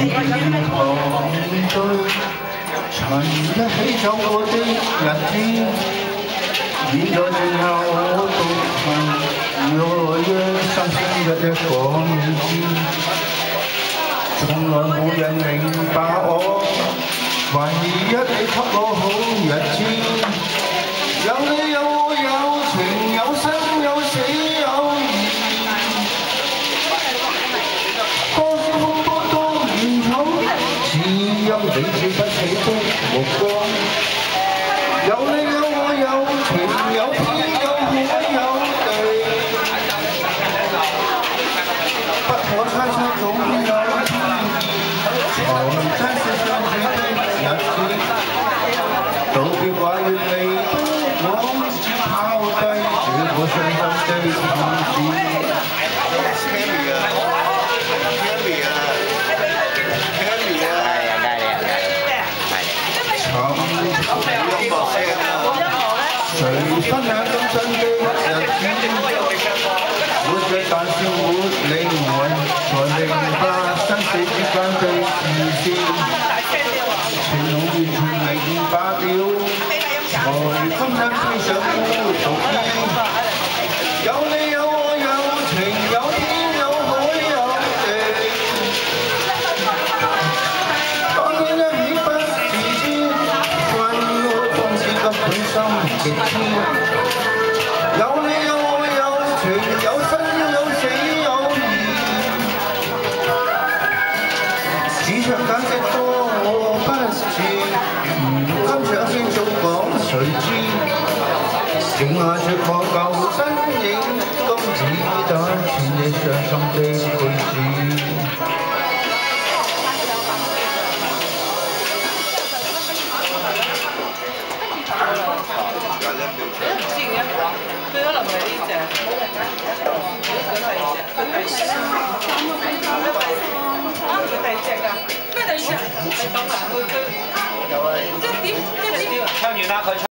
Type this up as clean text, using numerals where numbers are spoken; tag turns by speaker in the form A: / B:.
A: 曾一起走過的日子，現在剩下我獨行，若讓心聲一一講你知，從來沒人明白我，唯一你給我好日子，有你有我有情有生有死有義，多少風波多遠闖，只因你照不起的目光，有你有我有情有天有海有地，不可猜測總有才能真是相處的日子，道別話亦未都往拋低這個傷心的故事。誰分享今生的日子？活着但是沒靈魂，才明白生死之間的意思。情濃完全明白了，才今生披上孤獨衣。有你有我有情有天有海有地，當然一起不自知，分開方知根本心極痴。有你有我有情有生有死有義，只唱簡直多我不是，今唱先早講誰知，剩下着我舊身影，今只單串你傷心的句子。
B: 佢可能係呢隻，佢係隻，佢第隻㗎，咩第隻？你講埋佢，即係點？唱完啦佢。